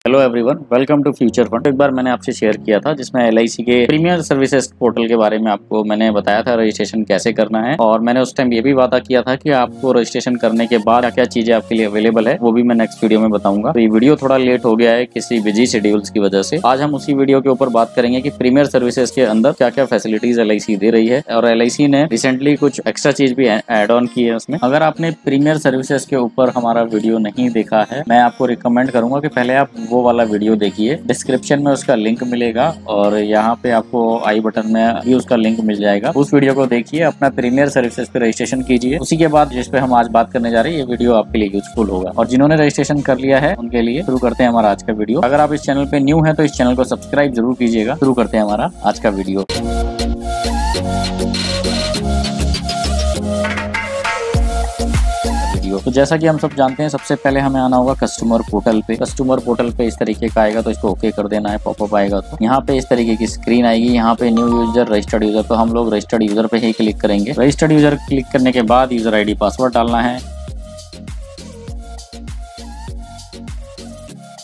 Hello everyone, welcome to future fund. एक बार मैंने आपसे शेयर किया था जिसमें LIC के प्रीमियर सर्विसेज पोर्टल के बारे में आपको मैंने बताया था रजिस्ट्रेशन कैसे करना है। और मैंने उस टाइम ये भी वादा किया था कि आपको रजिस्ट्रेशन करने के बाद क्या क्या चीजें आपके लिए अवेलेबल है वो भी मैं नेक्स्ट वीडियो में बताऊंगा। तो ये वीडियो थोड़ा लेट हो गया है किसी बिजी शेड्यूल्स की वजह से। आज हम उसी वीडियो के ऊपर बात करेंगे कि प्रीमियर सर्विसेज के अंदर क्या क्या फैसिलिटीज LIC दे रही है। और LIC ने रिसेंटली कुछ एक्स्ट्रा चीज भी एड ऑन की है उसमें। अगर आपने प्रीमियर सर्विसेज के ऊपर हमारा वीडियो नहीं देखा है, मैं आपको रिकमेंड करूंगा कि पहले आप वो वाला वीडियो देखिए। डिस्क्रिप्शन में उसका लिंक मिलेगा और यहाँ पे आपको आई बटन में भी उसका लिंक मिल जाएगा। उस वीडियो को देखिए, अपना प्रीमियर सर्विसेज पे रजिस्ट्रेशन कीजिए। उसी के बाद जिस पे हम आज बात करने जा रहे हैं ये वीडियो आपके लिए यूजफुल होगा। और जिन्होंने रजिस्ट्रेशन कर लिया है उनके लिए शुरू करते हैं हमारा आज का वीडियो। अगर आप इस चैनल पे न्यू है तो इस चैनल को सब्सक्राइब जरूर कीजिएगा। शुरू करते हैं हमारा आज का वीडियो। तो जैसा कि हम सब जानते हैं, सबसे पहले हमें आना होगा कस्टमर पोर्टल पे। कस्टमर पोर्टल पे इस तरीके का आएगा तो इसको ओके कर देना है। पॉपअप आएगा तो यहाँ पे इस तरीके की स्क्रीन आएगी। यहाँ पे न्यू यूजर, रजिस्टर्ड यूजर, तो हम लोग रजिस्टर्ड यूजर पे ही क्लिक करेंगे। रजिस्टर्ड यूजर क्लिक करने के बाद यूजर ID पासवर्ड डालना है।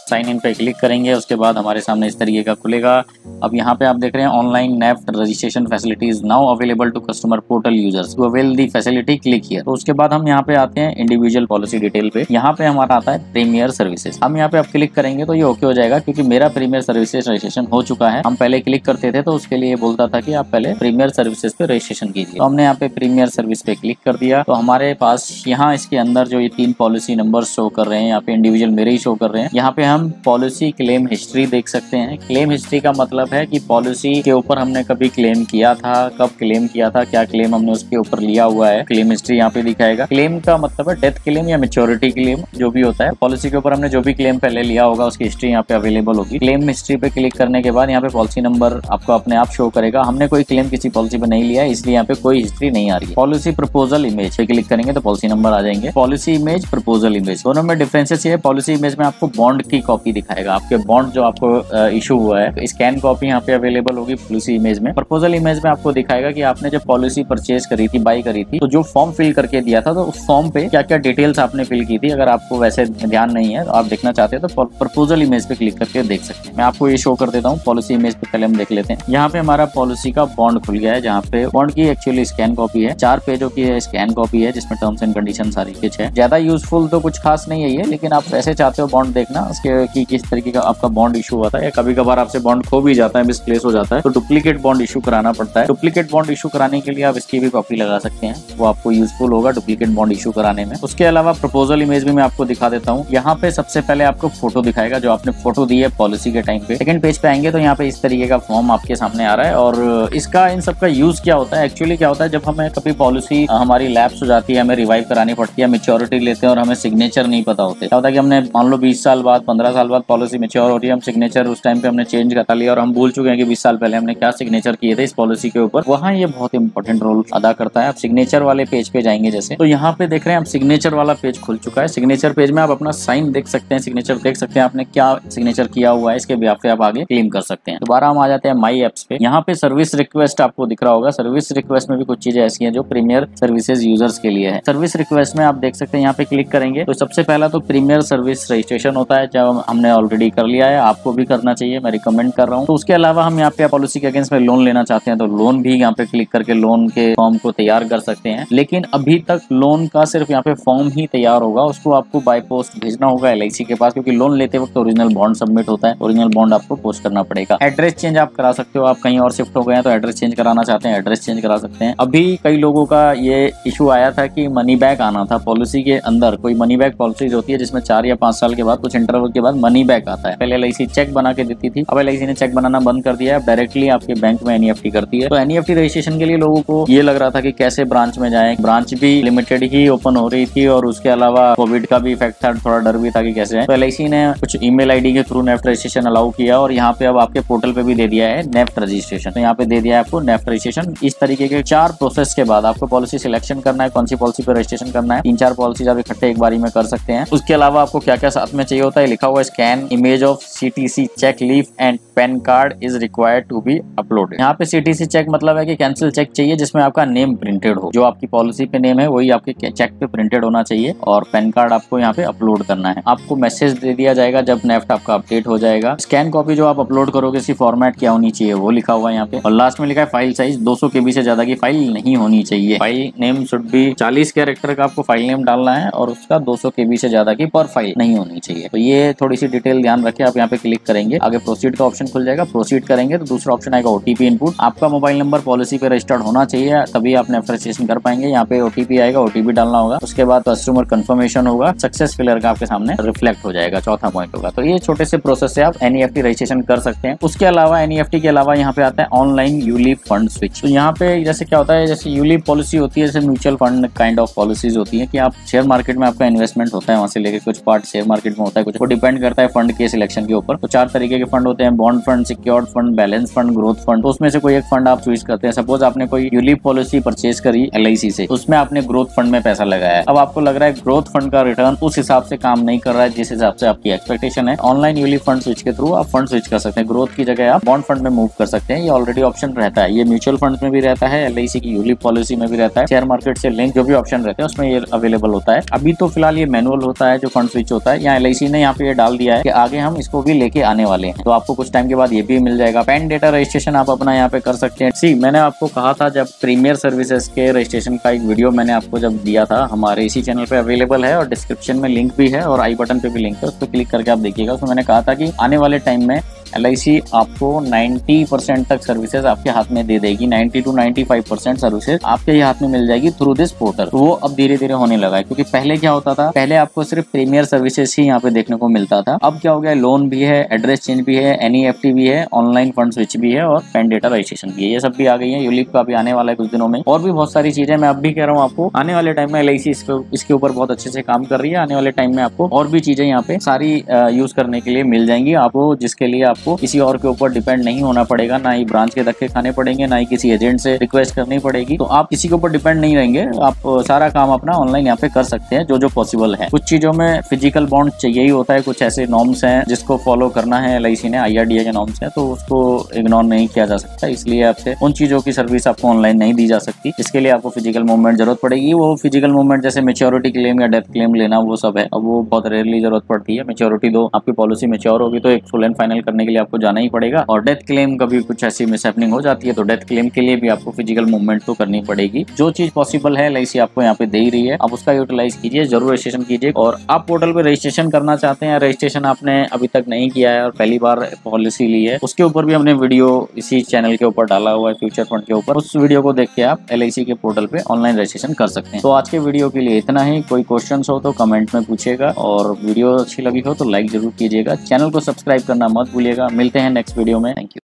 साइन इन पे क्लिक करेंगे, उसके बाद हमारे सामने इस तरीके का खुलेगा। अब यहाँ पे आप देख रहे हैं online NEFT registration facilities now available to customer portal users to avail the facility, click here. तो उसके बाद हम यहाँ पे आते हैं इंडिविजुअल पॉलिसी डिटेल पे। यहाँ पे हमारा आता है प्रीमियर सर्विसेज। हम यहाँ पे आप क्लिक करेंगे तो ये ओके हो जाएगा क्योंकि मेरा प्रीमियर सर्विसेज रजिस्ट्रेशन हो चुका है। हम पहले क्लिक करते थे तो उसके लिए बोलता था कि आप पहले प्रीमियर सर्विसेज पे रजिस्ट्रेशन कीजिए। तो हमने यहाँ पे प्रीमियर सर्विस पे क्लिक कर दिया। तो हमारे पास यहाँ इसके अंदर जो ये 3 पॉलिसी नंबर शो कर रहे हैं, यहाँ पे इंडिविजुअल मेरे ही शो कर रहे हैं। यहाँ पे हम पॉलिसी क्लेम हिस्ट्री देख सकते हैं। क्लेम हिस्ट्री का मतलब है कि पॉलिसी के ऊपर हमने कभी क्लेम किया था, कब क्लेम किया था, क्या क्लेम हमने उसके ऊपर लिया हुआ है। क्लेम हिस्ट्री यहाँ पे दिखाएगा। क्लेम का मतलब है डेथ क्लेम या मैच्योरिटी क्लेम, जो भी होता है। पॉलिसी के ऊपर हमने जो भी क्लेम पहले लिया होगा उसकी हिस्ट्री यहाँ पे अवेलेबल होगी। क्लेम हिस्ट्री पे क्लिक करने के बाद यहाँ पे पॉलिसी नंबर आपको अपने आप शो करेगा। हमने कोई क्लेम किसी पॉलिसी पे नहीं लिया है इसलिए यहाँ पे कोई हिस्ट्री नहीं आ रही है। पॉलिसी प्रपोजल इमेज पे क्लिक करेंगे तो पॉलिसी नंबर आ जाएंगे। पॉलिसी इमेज, प्रपोजल इमेज, दोनों में डिफरेंसेस ये है। पॉलिसी इमेज में आपको बॉन्ड की कॉपी दिखाएगा, आपके बॉन्ड जो आपको इशू हुआ है। स्कैन कॉपी यहाँ पे अवेलेबल होगी पॉलिसी इमेज में। प्रपोजल इमेज में आपको दिखाएगा कि आपने जब पॉलिसी परचेज करी थी, बाई करी थी, तो जो फॉर्म फिल करके दिया था तो उस फॉर्म पे क्या क्या डिटेल्स आपने फिल की थी। अगर आपको वैसे ध्यान नहीं है तो आप देखना चाहते हैं तो प्रपोजल इमेज पे क्लिक करके देख सकते हैं। मैं आपको ये शो कर देता हूँ। पॉलिसी इमेज पे पहले हम देख लेते हैं। यहाँ पे हमारा पॉलिसी का बॉन्ड खुल गया है, जहाँ पे बॉन्ड की एक्चुअली स्कैन कॉपी है। 4 पेजों की स्कैन कॉपी है जिसमें टर्म्स एंड कंडीशन सारी कुछ है। ज्यादा यूजफुल तो कुछ खास नहीं है ये, लेकिन आप वैसे चाहते हो बॉन्ड देखना उसके कि किस तरीके का आपका बॉन्ड इशू हुआ था, या कभी कभार आपसे बॉन्ड खो भी जाता है, मिसप्लेस हो जाता है, तो डुप्लीकेट बॉन्ड इशू कराना पड़ता है। डुप्लीकेट बॉन्ड इशू कराने के लिए आप इसकी भी कॉपी लगा सकते हैं, वो आपको यूजफुल होगा डुप्लीकेट बॉन्ड इशू कराने में। उसके अलावा प्रपोजल इमेज भी मैं आपको दिखा देता हूँ। यहाँ पे सबसे पहले आपको फोटो दिखाएगा जो आपने फोटो दी है पॉलिसी के टाइम पे। सेकंड पेज पे आएंगे तो यहाँ पे इस तरीके का फॉर्म आपके सामने आ रहा है। और इसका इन सब का यूज क्या होता है, एक्चुअली क्या होता है, जब हमें कभी पॉलिसी हमारी लैप्स हो जाती है, हमें रिवाइव करानी पड़ती है, मैच्योरिटी लेते हैं और हमें सिग्नेचर नहीं पता होते। क्या होता है कि हमने मान लो 20 साल बाद, 15 साल बाद पॉलिसी मैच्योर हो रही है, हम सिग्नेचर उस टाइम पे हमने चेंज करा लिया और हम भूल चुके हैं कि 20 साल पहले हमने क्या सिग्नेचर किए थे इस पॉलिसी के ऊपर। वहाँ ये बहुत इंपॉर्टेंट रोल अदा करता है। आप सिग्नेचर वाले पेज पे जाएंगे जैसे, तो यहाँ पे देख रहे हैं आप सिग्नेचर वाला पेज खुल चुका है। सिग्नेचर पेज में आप अपना साइन देख सकते हैं, सिग्नेचर देख सकते हैं आपने क्या सिग्नेचर किया हुआ है, इसके बिहाफ पे आप आगे क्लेम कर सकते हैं। दोबारा हम आ जाते हैं माई एप्स पे। यहाँ पे सर्विस रिक्वेस्ट आपको दिख रहा होगा। सर्विस रिक्वेस्ट में भी कुछ चीजें ऐसी हैं जो प्रीमियर सर्विसेज यूजर्स के लिए है। सर्विस रिक्वेस्ट में आप देख सकते हैं, यहाँ पे क्लिक करेंगे तो सबसे पहला तो प्रीमियर सर्विस रजिस्ट्रेशन होता है, जब हमने ऑलरेडी कर लिया है, आपको भी करना चाहिए, मैं रिकमेंड कर रहा हूँ। तो उसके अलावा हम यहाँ पे पॉलिसी के अगेंस्ट में लोन लेना चाहते हैं तो लोन भी यहाँ पे क्लिक करके लोन के फॉर्म को तैयार कर सकते हैं। लेकिन अभी तक लोन का सिर्फ यहाँ पे फॉर्म ही तैयार होगा, उसको आपको बाय पोस्ट भेजना होगा LIC के पास, क्योंकि लोन लेते वक्त ओरिजिनल बॉन्ड सबमिट होता है। ओरिजिनल बॉन्ड आपको पोस्ट करना पड़ेगा। एड्रेस चेंज आप करा सकते हो, आप कहीं और शिफ्ट हो गए हैं तो एड्रेस चेंज कराना चाहते हैं, एड्रेस चेंज करा सकते हैं। अभी कई लोगों का ये इशू आया था कि मनी बैक आना था पॉलिसी के अंदर। कोई मनी बैक पॉलिसी होती है जिसमें 4 या 5 साल के बाद कुछ इंटरवल के बाद मनी बैक आता है। पहले LIC चेक बना के देती थी, अब LIC ने चेक बनाना बंद कर दिया है, डायरेक्टली आपके बैंक में NEFT करती है। तो NEFT रजिस्ट्रेशन के लिए लोगों को ये लग रहा था कि कैसे ब्रांच में जाएं। ब्रांच भी लिमिटेड ही ओपन हो रही थी और उसके अलावा कोविड का भी इफेक्ट था, थोड़ा डर भी था कि कैसे है। तो LIC ने कुछ ईमेल ID के थ्रू नेफ्ट रजिस्ट्रेशन अलाउ किया और यहाँ पे अब आपके पोर्टल पे भी दे दिया है नेफ्ट रजिस्ट्रेशन। तो यहाँ पे दे दिया है आपको नेफ्ट रजिस्ट्रेशन। इस तरीके के 4 प्रोसेस के बाद आपको पॉलिसी सिलेक्शन करना है, कौन सी पॉलिसी पे रजिस्ट्रेशन करना है। 3-4 पॉलिसी आप इकट्ठे एक बारी में कर सकते हैं। उसके अलावा आपको क्या क्या साथ में चाहिए होता है लिखा हुआ हुआ scan image of CTC cheque leaf and PAN card is required to be uploaded. यहाँ पे CTC चेक मतलब है कि कैंसिल चेक चाहिए जिसमें आपका नेम प्रिंटेड हो, जो आपकी पॉलिसी पे नेम है वही आपके चेक पे प्रिंटेड होना चाहिए, और पैन कार्ड आपको यहाँ पे अपलोड करना है। आपको मैसेज दे दिया जाएगा जब नेफ्ट आपका अपडेट हो जाएगा। स्कैन कॉपी जो आप अपलोड करोगे इसकी फॉर्मेट क्या होनी चाहिए वो लिखा हुआ है यहाँ पे, और लास्ट में लिखा है फाइल साइज 200 KB से ज्यादा की फाइल नहीं होनी चाहिए। File name should be 40 character का आपको फाइल नेम डालना है, और उसका 200 KB से ज्यादा की पर फाइल नहीं होनी चाहिए। तो ये थोड़ी सी डिटेल ध्यान रखें। आप यहाँ पे क्लिक करेंगे, आगे प्रोसीड का ऑप्शन खुल जाएगा। प्रोसीड करेंगे तो दूसरा ऑप्शन आएगा OTP इनपुट। आपका मोबाइल नंबर पॉलिसी पे रजिस्टर्ड होना चाहिए, तभी आप नेफ्ट रजिस्ट्रेशन कर पाएंगे। यहाँ पे OTP आएगा, OTP डालना होगा। उसके बाद कस्टमर कंफर्मेशन होगा, सक्सेस फिलर का आपके सामने रिफ्लेक्ट हो जाएगा, चौथा पॉइंट होगा। तो ये छोटे से प्रोसेस से आप NEFT रजिस्ट्रेशन कर सकते हैं। उसके अलावा NEFT के अलावा यहाँ पे आता है ऑनलाइन यूलिप फंड स्विच। तो यहाँ पे जैसे क्या होता है, जैसे यूलिप पॉलिसी होती है, जैसे mutual fund kind of policies होती है कि आप शेयर मार्केट में आपका इन्वेस्टमेंट होता है, वहां से लेके कुछ पार्ट शेयर मार्केट में होता है, कुछ वो डिपेंड करता है फंड के सिलेक्शन के ऊपर। तो 4 तरीके के फंड होते हैं, bond fund, secured fund, balance fund, growth fund. तो उसमें से कोई एक फंड आप चूज करते हैं। सपोज आपने कोई यूलिप पॉलिसी परचेज करी LIC से, उसमें आपने ग्रोथ फंड में पैसा लगाया है। अब आपको लग रहा है ग्रोथ फंड का रिटर्न उस हिसाब से काम नहीं कर रहा है जिस हिसाब से आपकी एक्सपेक्टेशन है। ऑनलाइन यूलिप फंड स्विच के थ्रू आप फंड स्विच कर सकते हैं। ग्रोथ की जगह आप बॉन्ड फंड में मूव कर सकते हैं। ये ऑलरेडी ऑप्शन रहता है, ये म्यूचुअल फंड में भी रहता है, LIC की यूलिप पॉलिसी में भी रहता है, शेयर मार्केट से लिंक जो भी ऑप्शन रहते हैं उसमें ये अवेलेबल होता है। अभी तो फिलहाल ये मैनुअल होता है जो फंड स्विच होता है। यहाँ LIC ने यहाँ पे ये डाल दिया है कि आगे हम इसको भी लेके आने वाले हैं, तो आपको कुछ टाइम के बाद ये भी मिल जाएगा। पैन डेटा रजिस्ट्रेशन आप अपना यहाँ पे कर सकते हैं। मैंने आपको कहा था जब प्रीमियर सर्विसेज के रजिस्ट्रेशन का एक वीडियो मैंने आपको जब दिया था, हमारे इसी चैनल पे अवेलेबल है, और डिस्क्रिप्शन में लिंक भी है और आई बटन पे भी लिंक है, उस पर क्लिक करके आप देखिएगा। उसमें मैंने कहा था कि आने वाले टाइम में LIC आपको 90% तक सर्विसेज आपके हाथ में दे देगी। 90 to 95% सर्विसेज आपके ही हाथ में मिल जाएगी थ्रू दिस पोर्टल। वो अब धीरे धीरे होने लगा है, क्योंकि पहले क्या होता था, पहले आपको सिर्फ प्रीमियर सर्विसेज ही यहाँ पे देखने को मिलता था। अब क्या हो गया, लोन भी है, एड्रेस चेंज भी है, NEFT भी है, ऑनलाइन फंड स्विच भी है, और पैन डेटा रजिस्ट्रेशन भी है। ये सब भी आ गई है। यूलिप का भी आने वाला है कुछ दिनों में, और भी बहुत सारी चीजें मैं अब भी कह रहा हूँ आपको। आने वाले टाइम में LIC इसके ऊपर बहुत अच्छे से काम कर रही है। आने वाले टाइम में आपको और भी चीजें यहाँ पे सारी यूज करने के लिए मिल जाएंगी आपको, जिसके लिए आपको किसी और के ऊपर डिपेंड नहीं होना पड़ेगा, ना ही ब्रांच के धक्के खाने पड़ेंगे, ना ही किसी एजेंट से रिक्वेस्ट करनी पड़ेगी। तो आप किसी के ऊपर डिपेंड नहीं रहेंगे, आप सारा काम अपना ऑनलाइन यहाँ पे कर सकते हैं जो जो पॉसिबल है। कुछ चीजों में फिजिकल बॉन्ड चाहिए ही होता है, कुछ ऐसे नॉर्म्स हैं जिसको फॉलो करना है LIC ने, IRDA के नॉर्म्स हैं, तो उसको इग्नोर नहीं किया जा सकता। इसलिए आपसे उन चीजों की सर्विस आपको ऑनलाइन नहीं दी जा सकती। इसके लिए आपको फिजिकल मूवमेंट जरूरत पड़ेगी। वो फिजिकल मूवमेंट जैसे मेच्योरिटी क्लेम या डेथ क्लेम लेना, वो सब है, अब वो बहुत रेयरली जरूरत पड़ती है। मेच्योरिटी दो आपकी पॉलिसी मेच्योर होगी तो एक फुल एंड फाइनल करने के लिए आपको जाना ही पड़ेगा, और डेथ क्लेम कभी कुछ ऐसी मिसहैपनिंग हो जाती है तो डेथ क्लेम के लिए भी आपको फिजिकल मूवमेंट तो करनी पड़ेगी। जो चीज पॉसिबल है LIC आपको यहाँ पे दे ही रही है, आप उसका यूटिलाइज कीजिए, जरूर रजिस्ट्रेशन कीजिए। और आप पोर्टल पे रजिस्ट्रेशन करना चाहते हैं, रजिस्ट्रेशन आपने अभी तक नहीं किया है और पहली बार पॉलिसी ली है, उसके ऊपर भी हमने वीडियो इसी चैनल के ऊपर डाला हुआ है, फ्यूचर फंड के ऊपर। उस वीडियो को देख के आप LIC के पोर्टल पे ऑनलाइन रजिस्ट्रेशन कर सकते हैं। तो आज के वीडियो के लिए इतना ही। कोई क्वेश्चन हो तो कमेंट में पूछिएगा, और वीडियो अच्छी लगी हो तो लाइक जरूर कीजिएगा। चैनल को सब्सक्राइब करना मत भूलिएगा। मिलते हैं नेक्स्ट वीडियो में। Thank you.